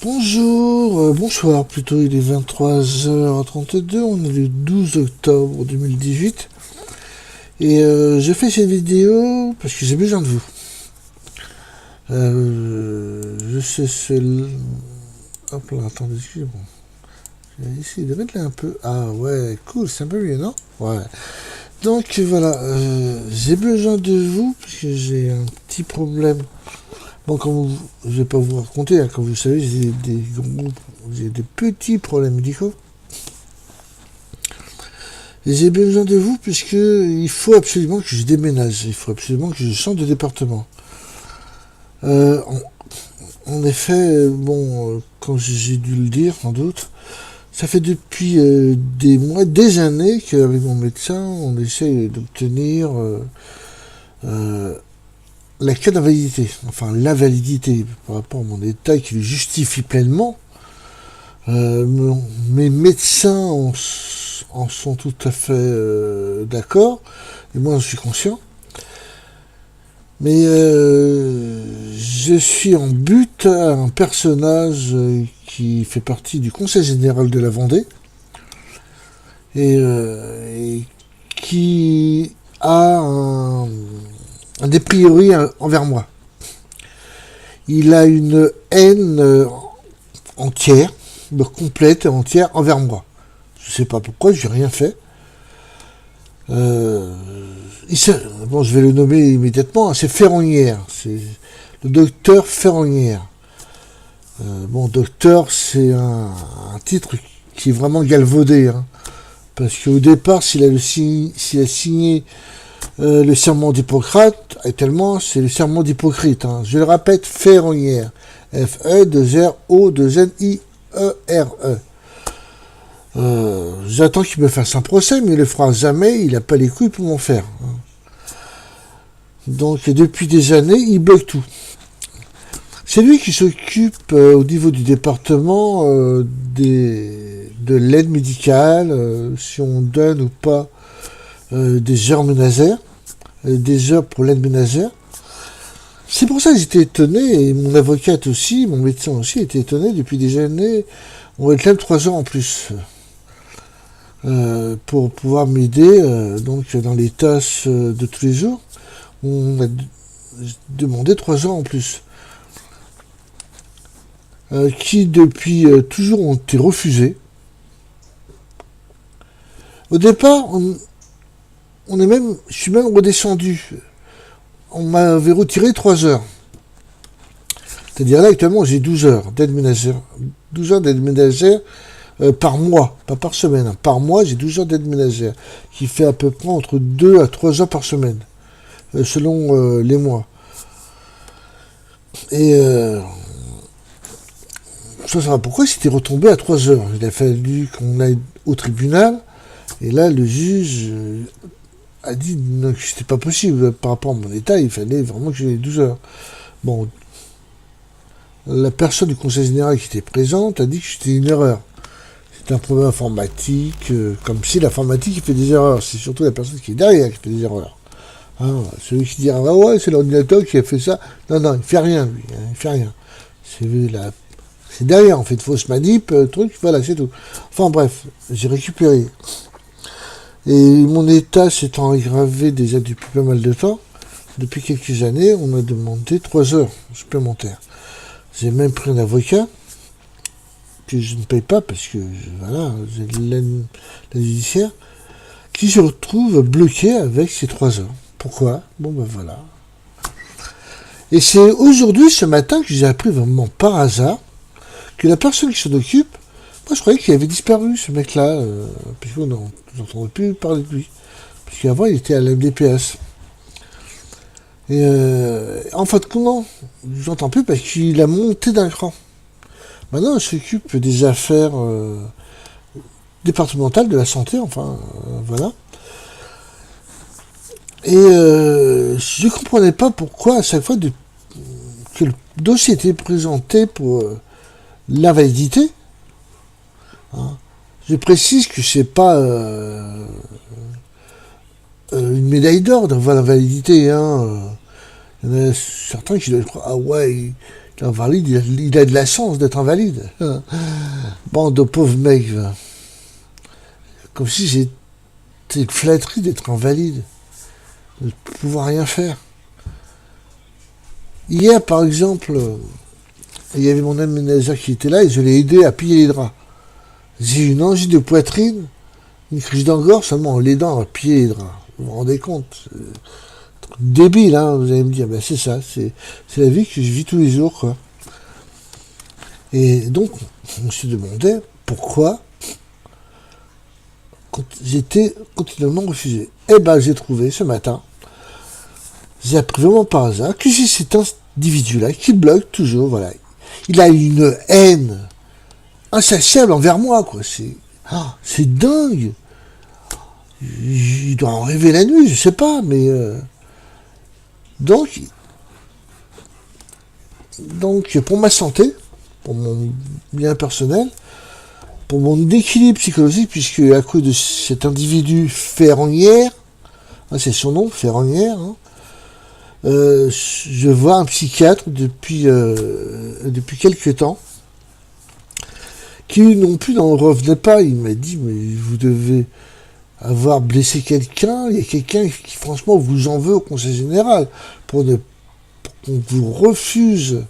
Bonsoir plutôt, il est 23h32, on est le 12 octobre 2018 et j'ai fait cette vidéo parce que j'ai besoin de vous. Je sais hop là, attendez, excusez-moi. Je vais essayer de mettre là un peu. Ah ouais, cool, c'est un peu mieux, non? Ouais. Donc voilà, j'ai besoin de vous parce que j'ai un petit problème. Bon, je vais pas vous raconter, hein, comme vous savez, j'ai des petits problèmes médicaux. Et j'ai besoin de vous puisque il faut absolument que je déménage, il faut absolument que je change de département. En effet, comme j'ai dû le dire sans doute, ça fait depuis des mois, des années qu'avec mon médecin, on essaie d'obtenir la carte d'invalidité, enfin la validité par rapport à mon état qui le justifie pleinement. Mes médecins en sont tout à fait d'accord, et moi je suis conscient. Mais je suis en but à un personnage qui fait partie du Conseil général de la Vendée et qui a un a priori envers moi. Il a une haine entière, complète et entière envers moi. Je sais pas pourquoi, je n'ai rien fait. Je vais le nommer immédiatement, c'est Ferronnière, c'est le docteur Ferronnière. Docteur, c'est un titre qui est vraiment galvaudé, hein, parce qu'au départ, s'il a signé le serment d'Hippocrate, actuellement, c'est le serment d'Hypocrite. Hein. Je le répète, Ferronnière. F-E-2-R-O-2-N-I-E-R-E. J'attends qu'il me fasse un procès, mais il le fera jamais, il n'a pas les couilles pour m'en faire. Hein. Donc, depuis des années, il bloque tout. C'est lui qui s'occupe au niveau du département de l'aide médicale, si on donne ou pas des heures ménagères, des heures pour l'aide ménagère. C'est pour ça que j'étais étonné, et mon avocate aussi, mon médecin aussi était étonné depuis des années. On réclame 3 heures en plus pour pouvoir m'aider donc dans les tâches de tous les jours. On a demandé 3 heures en plus. Qui depuis toujours ont été refusés. Au départ, je suis même redescendu. On m'avait retiré 3 heures. C'est-à-dire là, actuellement, j'ai 12 heures d'aide ménagère. 12 heures d'aide ménagère par mois, pas par semaine. Hein. Par mois, j'ai 12 heures d'aide ménagère, qui fait à peu près entre 2 à 3 heures par semaine, selon les mois. Et je ne sais pas pourquoi c'était retombé à 3 heures. Il a fallu qu'on aille au tribunal, et là, le juge a dit que c'était pas possible. Par rapport à mon état, il fallait vraiment que j'ai 12 heures. Bon, la personne du conseil général qui était présente a dit que c'était une erreur. C'est un problème informatique, comme si l'informatique fait des erreurs. C'est surtout la personne qui est derrière qui fait des erreurs. Hein, celui qui dit, ah ouais, c'est l'ordinateur qui a fait ça. Non, il fait rien, lui. Hein, il fait rien. C'est derrière, en fait, fausse manip, truc, voilà, c'est tout. Enfin bref, j'ai récupéré. Et mon état s'étant aggravé déjà depuis pas mal de temps, depuis quelques années, on m'a demandé 3 heures supplémentaires. J'ai même pris un avocat que je ne paye pas parce que voilà, j'ai l'aide judiciaire qui se retrouve bloqué avec ces 3 heures. Pourquoi? Voilà. Et c'est aujourd'hui, ce matin, que j'ai appris vraiment par hasard que la personne qui s'en occupe, moi je croyais qu'il avait disparu ce mec-là, puisqu'on n'entendait plus parler de lui. Parce qu'avant il était à la MDPS. Et en fait, comment? Je n'entends plus parce qu'il a monté d'un cran. Maintenant, il s'occupe des affaires départementales de la santé, voilà. Et je ne comprenais pas pourquoi, à chaque fois que le dossier était présenté pour l'invalidité, hein, je précise que c'est pas une médaille d'or d'avoir l'invalidité, hein. Il y en a certains qui doivent croire, ah ouais, Invalide, il a de la chance d'être invalide. Bon, de pauvres mecs. Comme si c'était une flatterie d'être invalide. De pouvoir rien faire. Hier, par exemple, il y avait mon aménageur qui était là et je l'ai aidé à plier les draps. J'ai eu une angine de poitrine, une crise d'angor seulement en l'aidant à plier les draps. Vous vous rendez compte? Débile, hein, vous allez me dire. Ben c'est ça, c'est la vie que je vis tous les jours, quoi. Et donc, on se demandait pourquoi j'étais continuellement refusé. Eh ben, j'ai trouvé ce matin, j'ai appris vraiment par hasard que c'est cet individu-là qui bloque toujours, voilà. Il a une haine insatiable envers moi, quoi. C'est dingue. Il doit en rêver la nuit, je sais pas, mais donc pour ma santé, pour mon bien personnel, pour mon équilibre psychologique, puisque à cause de cet individu ferronnière, hein, c'est son nom, ferronnière, hein, je vois un psychiatre depuis quelques temps, qui non plus n'en revenait pas. Il m'a dit, mais vous devez avoir blessé quelqu'un, il y a quelqu'un qui franchement vous en veut au conseil général, pour qu'on vous refuse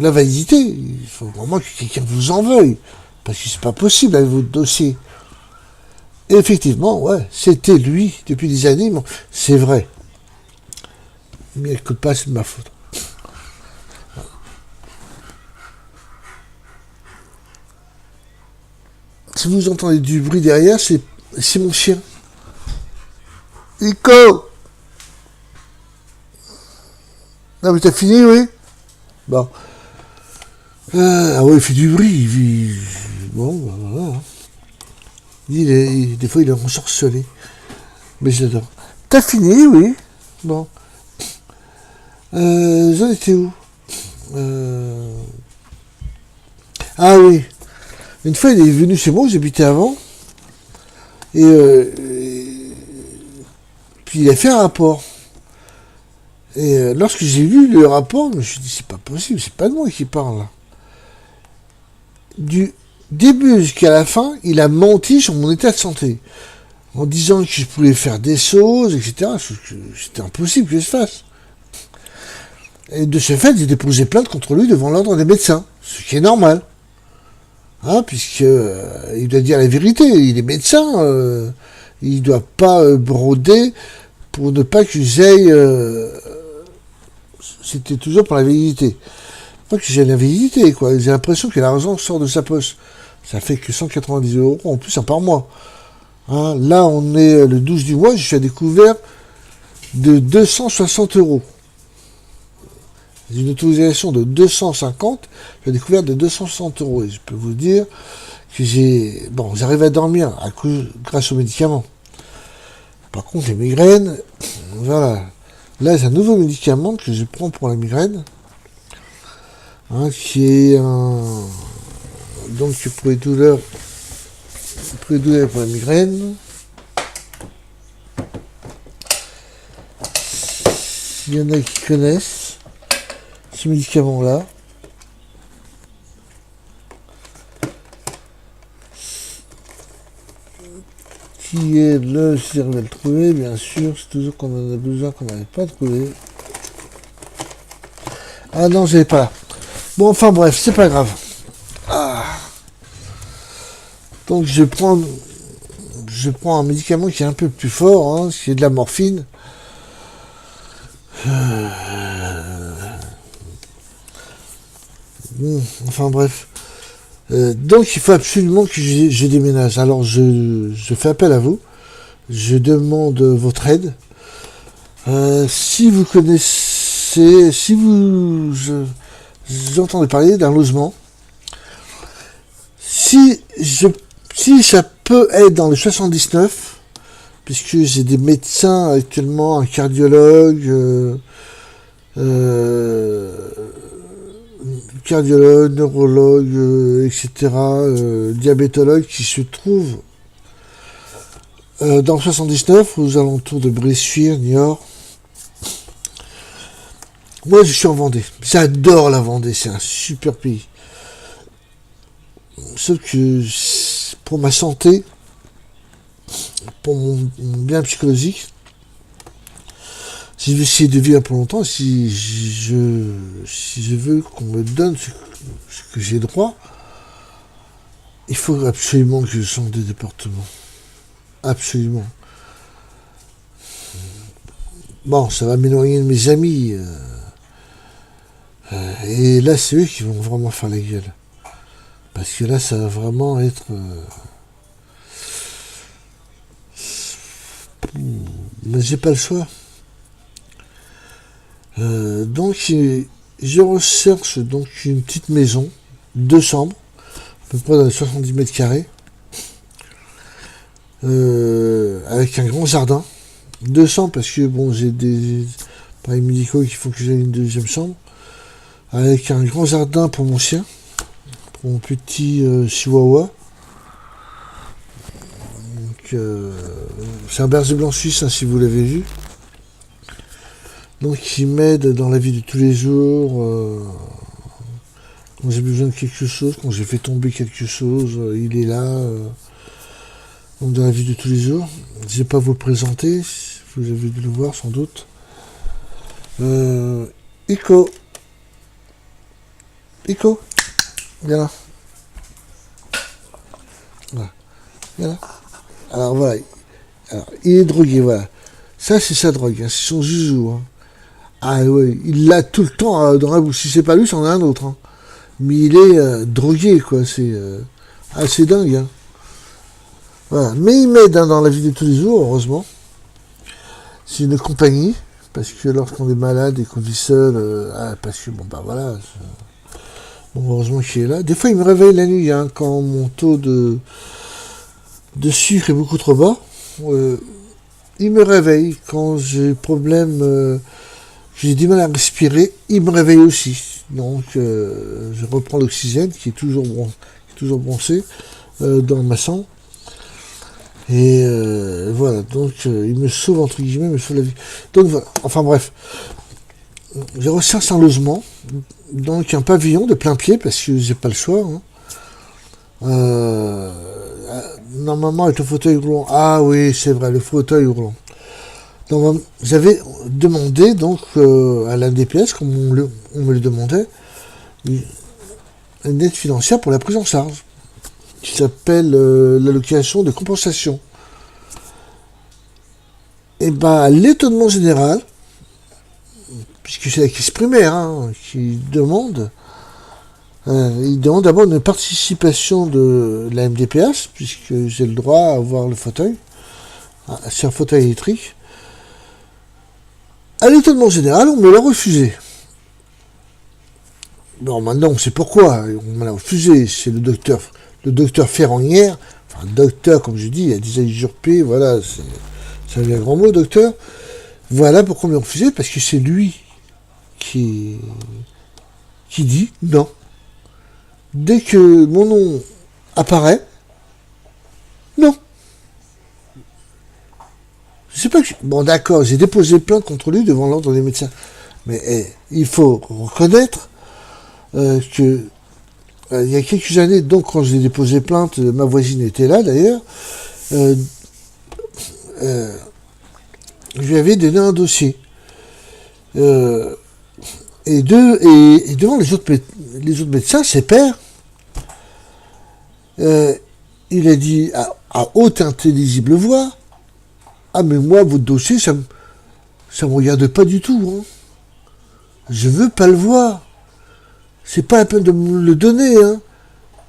la validité. Il faut vraiment que quelqu'un vous en veuille, parce que c'est pas possible avec votre dossier. Et effectivement, ouais, c'était lui depuis des années, bon, c'est vrai. Mais écoute pas, c'est de ma faute. Si vous entendez du bruit derrière, c'est mon chien. Nico! Non mais t'as fini, oui? Bon. Ah ouais, il fait du bruit. Bon, bah, voilà. Des fois, il est ensorcelé. Mais j'adore. T'as fini, oui? Bon. J'en étais où? Ah oui. Une fois, il est venu chez moi, où j'habitais avant. Et puis, il a fait un rapport. Et lorsque j'ai lu le rapport, je me suis dit, c'est pas possible, c'est pas de moi qui parle. Du début jusqu'à la fin, il a menti sur mon état de santé. En disant que je pouvais faire des choses, etc. C'était impossible que je fasse. Et de ce fait, j'ai déposé plainte contre lui devant l'ordre des médecins. Ce qui est normal. Hein, puisque il doit dire la vérité. Il est médecin. Il doit pas broder pour ne pas que j'aille... c'était toujours pour la validité. Pas que j'ai la validité, quoi. J'ai l'impression que l'argent sort de sa poche. Ça fait que 190 € en plus par mois. Hein, là, on est le 12 du mois, je suis à découvert de 260 €. J'ai une autorisation de 250, j'ai découvert de 260 €. Et je peux vous dire que j'arrive à dormir grâce aux médicaments. Par contre, les migraines, voilà. Là, j'ai un nouveau médicament que je prends pour la migraine, hein, qui est donc pour les douleurs pour la migraine. S'il y en a qui connaissent ce médicament-là, qui est le, si j'arrive à le trouver, bien sûr, c'est toujours qu'on en a besoin, qu'on n'arrive pas à trouver. Ah non, je l'ai pas là. Bon, enfin bref, c'est pas grave. Ah. Donc je prends un médicament qui est un peu plus fort, hein, qui est de la morphine. Enfin bref. Donc il faut absolument que je déménage. Alors je fais appel à vous. Je demande votre aide. Si vous connaissez, si vous entendez parler d'un logement, si ça peut être dans le 79, puisque j'ai des médecins actuellement, un cardiologue, neurologue, etc., diabétologue qui se trouve dans le 79, aux alentours de Bressuire, Niort. Moi, je suis en Vendée. J'adore la Vendée, c'est un super pays. Sauf que pour ma santé, pour mon bien psychologique, si je veux essayer de vivre pour longtemps, si je veux qu'on me donne ce que j'ai droit, il faut absolument que je change de département. Absolument. Bon, ça va m'éloigner de mes amis. Et là, c'est eux qui vont vraiment faire la gueule. Parce que là, ça va vraiment être... Mais j'ai pas le choix. Donc, je recherche donc une petite maison, 2 chambres, à peu près dans les 70 mètres carrés, avec un grand jardin. 200 parce que bon, j'ai des pareils médicaux qui font que j'ai une deuxième chambre, avec un grand jardin pour mon chien, pour mon petit chihuahua. Donc, c'est un berger blanc suisse, hein, si vous l'avez vu. Donc, il m'aide dans la vie de tous les jours. Quand j'ai besoin de quelque chose, quand j'ai fait tomber quelque chose, il est là. Donc, dans la vie de tous les jours. Je ne vais pas vous le présenter, vous avez dû le voir sans doute. Ico, viens là. Voilà. Viens là. Alors voilà. Alors, il est drogué, voilà. Ça, c'est sa drogue, hein. C'est son joujou. Hein. Ah ouais, il l'a tout le temps dans la bouche. Si c'est pas lui, c'en est un autre. Hein. Mais il est drogué, quoi. C'est assez dingue. Hein. Voilà. Mais il m'aide hein, dans la vie de tous les jours, heureusement. C'est une compagnie. Parce que lorsqu'on est malade et qu'on vit seul, parce que bon, bah voilà. Bon, heureusement qu'il est là. Des fois, il me réveille la nuit, hein, quand mon taux de sucre est beaucoup trop bas. Il me réveille quand j'ai problème, j'ai du mal à respirer, il me réveille aussi. Donc je reprends l'oxygène qui est toujours bronché dans ma sang. Et voilà, donc il me sauve entre guillemets, il me sauve la vie. Donc voilà, enfin bref. Je recherche un logement, donc un pavillon de plein pied, parce que j'ai pas le choix. Hein. Normalement avec le fauteuil roulant. Ah oui, c'est vrai, le fauteuil roulant. Donc, j'avais demandé donc à la DPS, comme on me le demandait, une aide financière pour la prise en charge, qui s'appelle l'allocation de compensation. Et ben, à l'étonnement général, puisque c'est la caisse primaire hein, qui demande, il demande d'abord une participation de la MDPH, puisque j'ai le droit à avoir le fauteuil. C'est un fauteuil électrique. À l'étonnement général, on me l'a refusé. Bon, maintenant, on sait pourquoi. On me l'a refusé. C'est le docteur Ferranière, enfin, docteur, comme je dis, il a déjà usurpé, voilà, c'est un grand mot, docteur. Voilà pourquoi on me l'a refusé, parce que c'est lui qui dit non. Dès que mon nom apparaît, non. Je sais pas que... Bon, d'accord, j'ai déposé plainte contre lui devant l'ordre des médecins. Mais il faut reconnaître que il y a quelques années, donc quand j'ai déposé plainte, ma voisine était là d'ailleurs, je lui avais donné un dossier. Et devant les autres médecins, ses pairs, il a dit à haute intelligible voix, ah mais moi votre dossier ça me regarde pas du tout, hein. Je veux pas le voir. C'est pas la peine de me le donner, hein.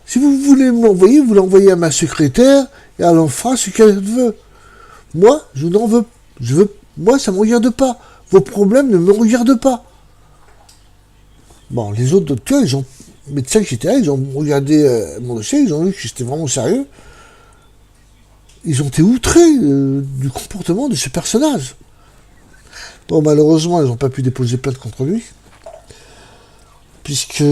Si vous voulez me l'envoyer, vous l'envoyez à ma secrétaire et elle en fera ce qu'elle veut. Moi, je n'en veux. Moi, ça me regarde pas. Vos problèmes ne me regardent pas. Bon, les autres docteurs, médecins qui étaient là, ils ont regardé mon dossier, ils ont vu que j'étais vraiment sérieux. Ils ont été outrés du comportement de ce personnage. Bon, malheureusement, ils n'ont pas pu déposer plainte contre lui, puisque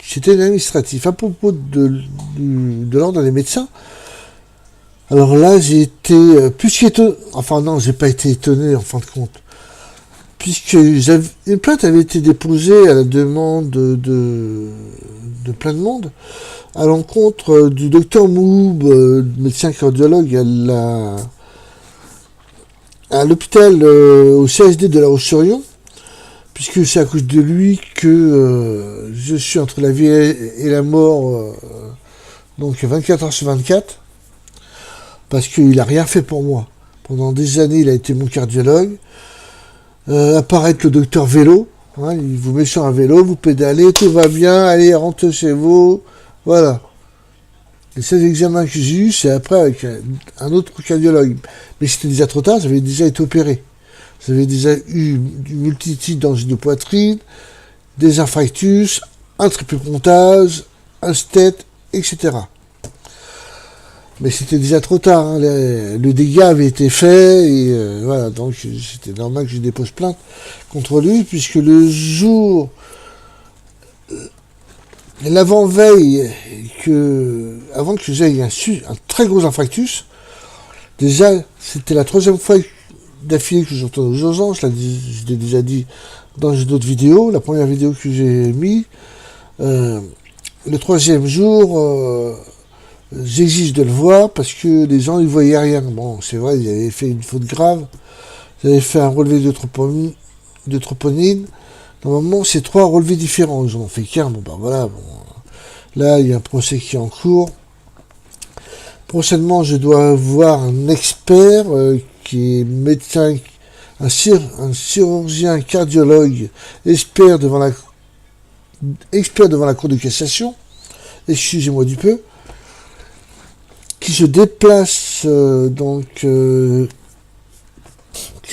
c'était administratif. À propos de l'ordre des médecins, alors là, j'ai été plus qu'étonné. Enfin non, j'ai pas été étonné en fin de compte. puisque une plainte avait été déposée à la demande de plein de monde à l'encontre du docteur Moub, médecin cardiologue à l'hôpital au CHD de La Roche-sur-Yon, puisque c'est à cause de lui que je suis entre la vie et la mort, donc 24 heures sur 24, parce qu'il a rien fait pour moi. Pendant des années, il a été mon cardiologue. Apparaître le docteur vélo, hein, il vous met sur un vélo, vous pédalez, tout va bien, allez, rentrez chez vous, voilà. Les 16 examens que j'ai eus, c'est après avec un autre cardiologue. Mais c'était déjà trop tard, j'avais déjà été opéré. J'avais déjà eu une multitude d'angines de poitrine, des infarctus, un triple pontage, un stent, etc. Mais c'était déjà trop tard, hein. Le dégât avait été fait, et voilà, donc c'était normal que je dépose plainte contre lui, puisque le jour, l'avant-veille, avant que j'aie un très gros infarctus, déjà, c'était la troisième fois d'affilée que j'entends aux urgences, je l'ai déjà dit dans une autre vidéo, la première vidéo que j'ai mis, le troisième jour, j'exige de le voir parce que les gens ne voyaient rien. Bon, c'est vrai, ils avaient fait une faute grave. Ils avaient fait un relevé de troponine. Normalement, c'est 3 relevés différents. Ils en ont fait qu'un. Bon, ben voilà. Bon. Là, il y a un procès qui est en cours. Prochainement, je dois voir un expert qui est médecin, un chirurgien cardiologue, expert devant la Cour de cassation. Excusez-moi du peu. Qui se déplace qui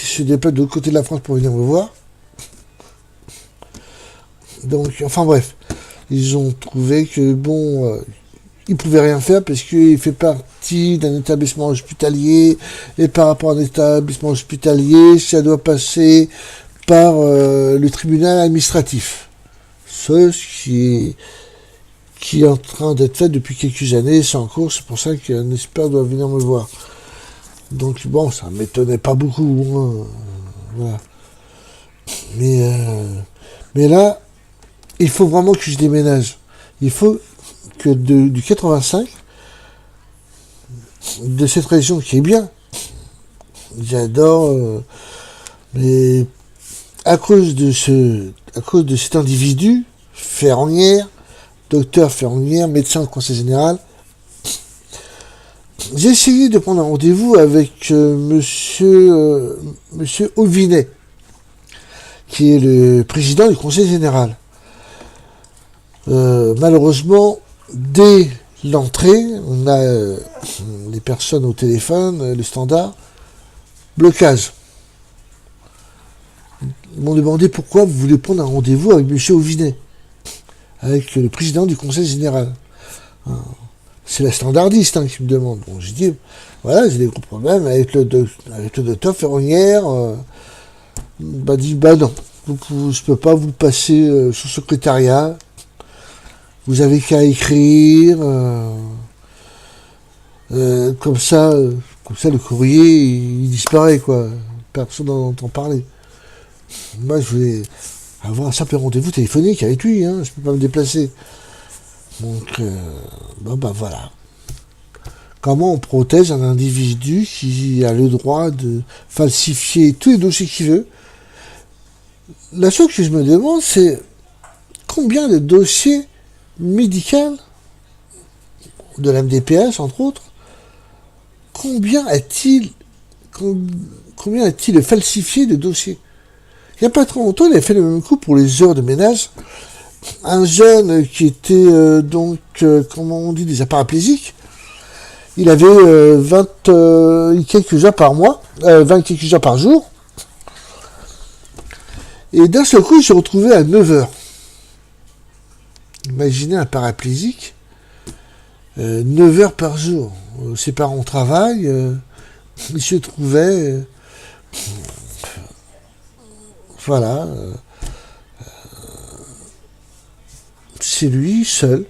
se déplace de l'autre côté de la France pour venir me voir. Donc, enfin bref, ils ont trouvé que bon, ils pouvaient rien faire parce qu'il fait partie d'un établissement hospitalier et par rapport à un établissement hospitalier, ça doit passer par le tribunal administratif. Ce qui est en train d'être fait depuis quelques années, c'est en cours, c'est pour ça qu'un expert doit venir me voir. Donc bon, ça m'étonnait pas beaucoup, hein, voilà. Mais là, il faut vraiment que je déménage. Il faut que du 85, de cette région qui est bien, j'adore, mais à cause de cet individu, ferronnière, docteur Ferronnière, médecin au conseil général. J'ai essayé de prendre un rendez-vous avec monsieur Auvinet, qui est le président du conseil général. Malheureusement, dès l'entrée, on a les personnes au téléphone, le standard, blocage. Ils m'ont demandé pourquoi vous voulez prendre un rendez-vous avec monsieur Auvinet, avec le président du conseil général. C'est la standardiste qui me demande. Bon, j'ai dit, voilà, j'ai des gros problèmes avec le docteur Ferronnière. Dit, non, je peux pas vous passer sous secrétariat. Vous avez qu'à écrire. Comme ça, le courrier, il disparaît, quoi. Personne n'en entend parler. Moi, je voulais avoir un simple rendez-vous téléphonique avec lui, hein, je peux pas me déplacer. Donc, voilà. Comment on protège un individu qui a le droit de falsifier tous les dossiers qu'il veut? La chose que je me demande, c'est combien de dossiers médicaux, de la MDPH entre autres, combien a-t-il falsifié de dossiers? Il n'y a pas trop longtemps, il a fait le même coup pour les heures de ménage. Un jeune qui était comment on dit, déjà paraplégique, il avait 20 quelques heures par mois, 20 quelques heures par jour, et d'un seul coup, il s'est retrouvé à 9 heures. Imaginez un paraplégique, 9 heures par jour. Ses parents travaillent, il se trouvait, voilà, c'est lui seul,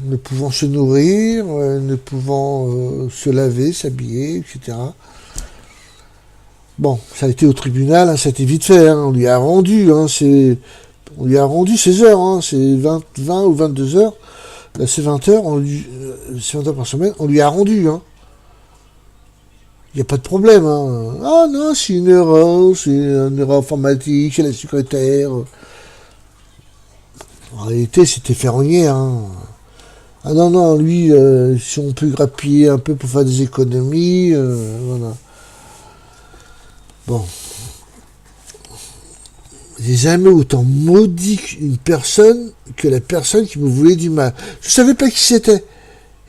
ne pouvant se nourrir, ne pouvant se laver, s'habiller, etc. Bon, ça a été au tribunal, hein, ça a été vite fait, hein, on lui a rendu, hein, on lui a rendu ses heures, hein, c'est 20 ou 22 heures, là c'est 20 heures, c'est 20 heures par semaine, on lui a rendu, hein. Il n'y a pas de problème, hein. Ah non, c'est une erreur informatique, c'est la secrétaire. En réalité, c'était ferronnier, hein. Ah non, non, lui, si on peut grappiller un peu pour faire des économies, voilà. Bon. J'ai jamais autant maudit une personne que la personne qui me voulait du mal. Je savais pas qui c'était.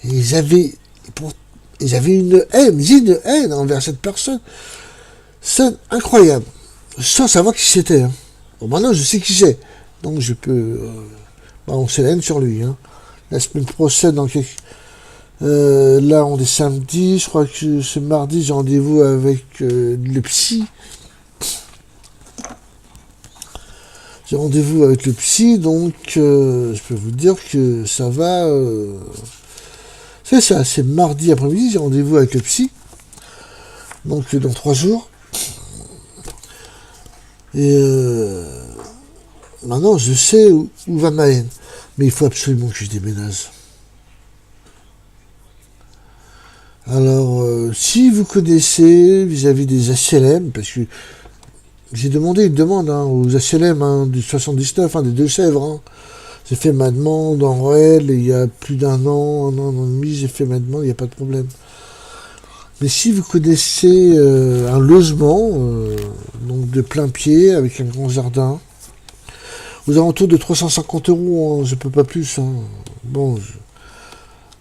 Et j'avais une haine envers cette personne. C'est incroyable. Sans savoir qui c'était. Hein. Bon, maintenant, je sais qui c'est. Donc, je peux... on s'est la haine sur lui. Hein. La semaine prochaine, dans quelques... là, on est samedi. Je crois que ce mardi, j'ai rendez-vous avec le psy. J'ai rendez-vous avec le psy, donc je peux vous dire que ça va... c'est ça, c'est mardi après-midi, j'ai rendez-vous avec le psy. Donc dans 3 jours. Et maintenant, je sais où va ma haine. Mais il faut absolument que je déménage. Alors, si vous connaissez vis-à-vis des HLM, parce que j'ai demandé une demande aux HLM du 79, des Deux-Sèvres. Hein. J'ai fait ma demande en réel il y a plus d'un an et demi, j'ai fait ma demande, il n'y a pas de problème. Mais si vous connaissez un logement, donc de plein pied, avec un grand jardin, aux alentours de 350 €, hein, je peux pas plus. Hein. Bon,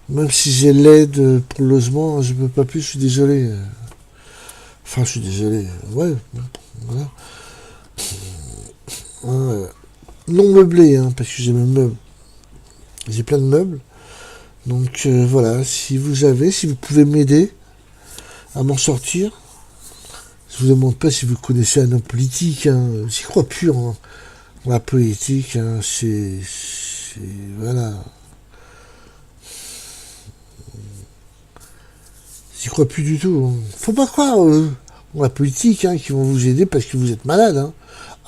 même si j'ai l'aide pour le logement, je peux pas plus, je suis désolé. Enfin, je suis désolé. Ouais, voilà. Non meublé, hein, parce que j'ai mes meubles. J'ai plein de meubles. Donc voilà, si vous pouvez m'aider à m'en sortir. Je vous demande pas si vous connaissez un homme politique. Hein. J'y crois plus en la politique. Hein. Voilà. J'y crois plus du tout. Hein. Faut pas croire en la politique hein, qui vont vous aider parce que vous êtes malade. Hein.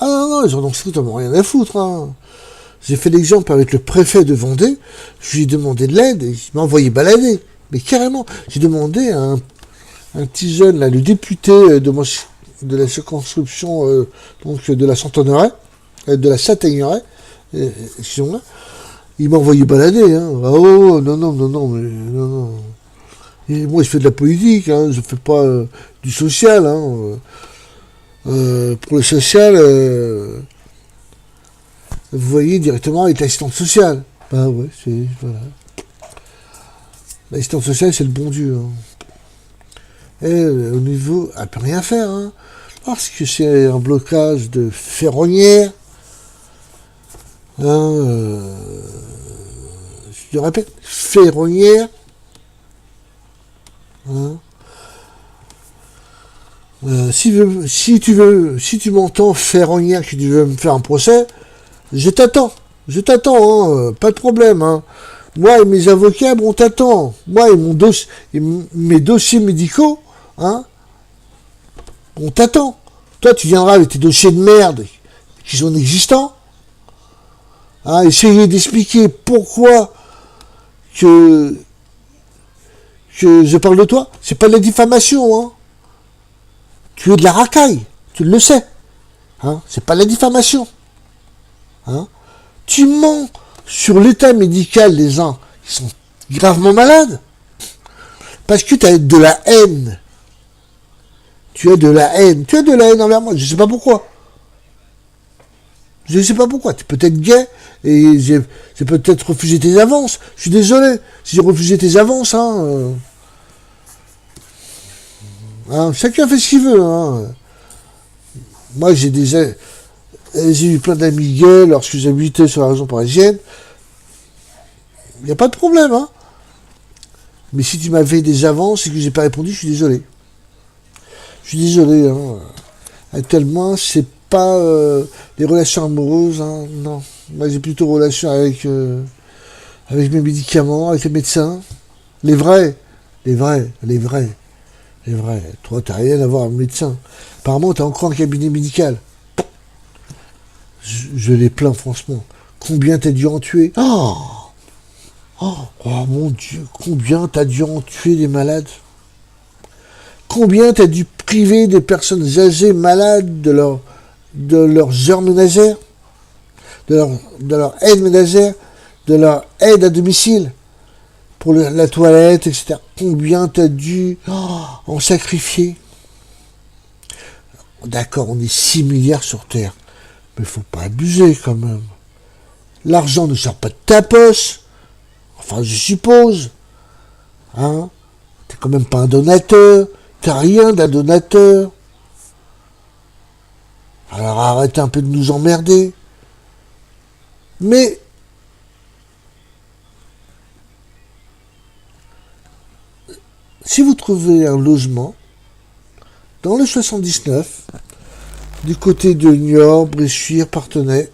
Ah non, non, ils en ont strictement rien à foutre. Hein. J'ai fait l'exemple avec le préfet de Vendée. Je lui ai demandé de l'aide et il m'a envoyé balader. Mais carrément, j'ai demandé à un petit jeune, là, le député de la circonscription donc de la Centenaire, de la Châtaigneraie, excusez-moi, il m'a envoyé balader. Hein. Ah, oh, non, non, non, non, mais non, non. Et moi, je fais de la politique, hein, je fais pas du social. Hein. Pour le social, vous voyez directement avec l'assistante sociale. Bah ouais, c'est... Voilà. L'assistante sociale, c'est le bon Dieu. Hein. Et au niveau... Elle peut rien faire. Hein, parce que c'est un blocage de ferronnière. Hein, je le répète, ferronnière. Hein. Si tu m'entends ferronnière, que tu veux me faire un procès, je t'attends, hein, pas de problème. Hein. Moi et mes avocats, on t'attend. Moi et mes dossiers médicaux, hein, on t'attend. Toi, tu viendras avec tes dossiers de merde qui sont existants, hein, essayer d'expliquer pourquoi que je parle de toi. C'est pas de la diffamation, hein. Tu es de la racaille, tu le sais. Hein, c'est pas de la diffamation. Hein. Tu mens sur l'état médical des gens qui sont gravement malades parce que tu as de la haine. Tu as de la haine. Tu as de la haine envers moi. Je sais pas pourquoi. Je sais pas pourquoi. Tu es peut-être gay et j'ai peut-être refusé tes avances. Je suis désolé si j'ai refusé tes avances. Hein, chacun fait ce qu'il veut. Hein. Moi, j'ai eu plein d'amis gays lorsque j'habitais sur la région parisienne. Il n'y a pas de problème, hein. Mais si tu m'avais des avances et que j'ai pas répondu, je suis désolé. Je suis désolé, hein. Actuellement, c'est pas des relations amoureuses, hein. Non. Moi, j'ai plutôt relation avec mes médicaments, avec les médecins. Les vrais. C'est vrai. Toi, t'as rien à voir avec le médecin. Apparemment, t'as encore un cabinet médical. Je les plains, franchement. Combien t'as dû en tuer? Oh mon Dieu, combien t'as dû en tuer des malades? Combien t'as dû priver des personnes âgées malades de leurs heures ménagères, de leur aide ménagère, de leur aide à domicile, pour la toilette, etc. Combien t'as dû en sacrifier? D'accord, on est 6 milliards sur Terre, mais faut pas abuser quand même. L'argent ne sort pas de ta poche, enfin je suppose. Hein? T'es quand même pas un donateur, t'as rien d'un donateur. Alors arrête un peu de nous emmerder. Mais si vous trouvez un logement dans le 79, du côté de Niort, Bressuire, Parthenay,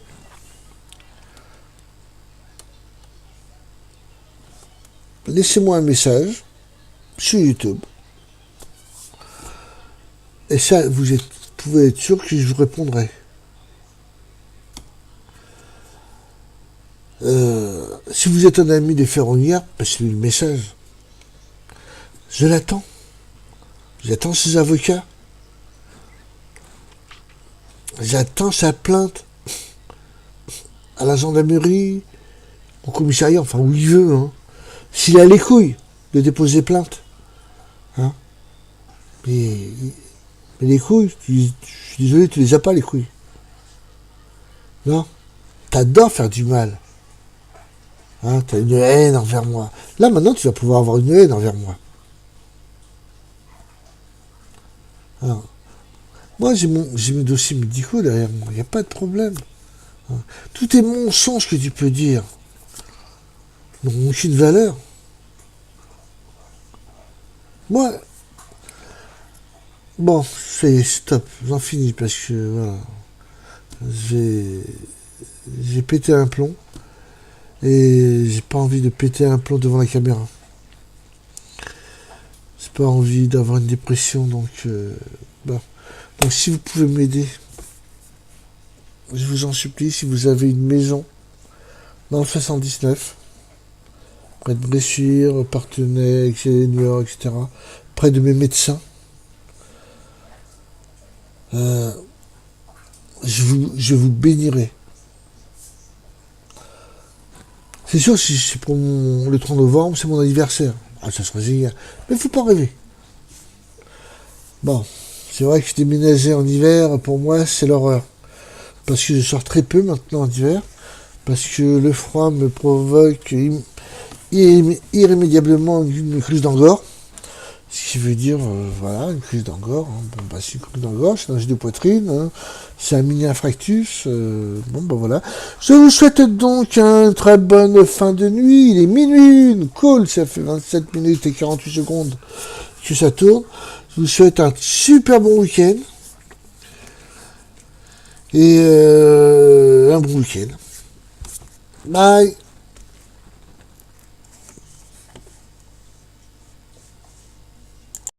laissez-moi un message sur YouTube. Et ça, vous pouvez être sûr que je vous répondrai. Si vous êtes un ami des ferronnières, passez-lui le message. Je l'attends. J'attends ses avocats. J'attends sa plainte à la gendarmerie, au commissariat, enfin où il veut. Hein. S'il a les couilles de déposer plainte. Hein. Mais les couilles, je suis désolé, tu les as pas les couilles. Non. T'adores faire du mal. Hein, t'as une haine envers moi. Là, maintenant, tu vas pouvoir avoir une haine envers moi. Alors, moi, j'ai mes dossiers médicaux derrière moi. Il n'y a pas de problème. Hein. Tout est mensonge que tu peux dire. N'ont aucune valeur. Moi, bon, c'est stop. J'en finis parce que, voilà. J'ai pété un plomb. Et j'ai pas envie de péter un plomb devant la caméra. J'ai pas envie d'avoir une dépression, donc bon. Donc si vous pouvez m'aider, je vous en supplie, si vous avez une maison dans le 79, près de Bressuire, Parthenay, Niort, etc., près de mes médecins, je vous bénirai. C'est sûr, si c'est pour le 30 novembre, c'est mon anniversaire. Ah, ça serait génial. Mais faut pas rêver. Bon, c'est vrai que déménager en hiver, pour moi, c'est l'horreur. Parce que je sors très peu maintenant en hiver. Parce que le froid me provoque irrémédiablement une crise d'angor. Ce qui veut dire, voilà, une crise d'angor. Hein. Bon, bah, c'est une crise d'angor, c'est un jet de poitrine. Hein. C'est un mini-infarctus. Bon, bah voilà. Je vous souhaite donc une très bonne fin de nuit. Il est minuit. Cool, ça fait 27 minutes et 48 secondes que ça tourne. Je vous souhaite un super bon week-end. Et un bon week-end. Bye.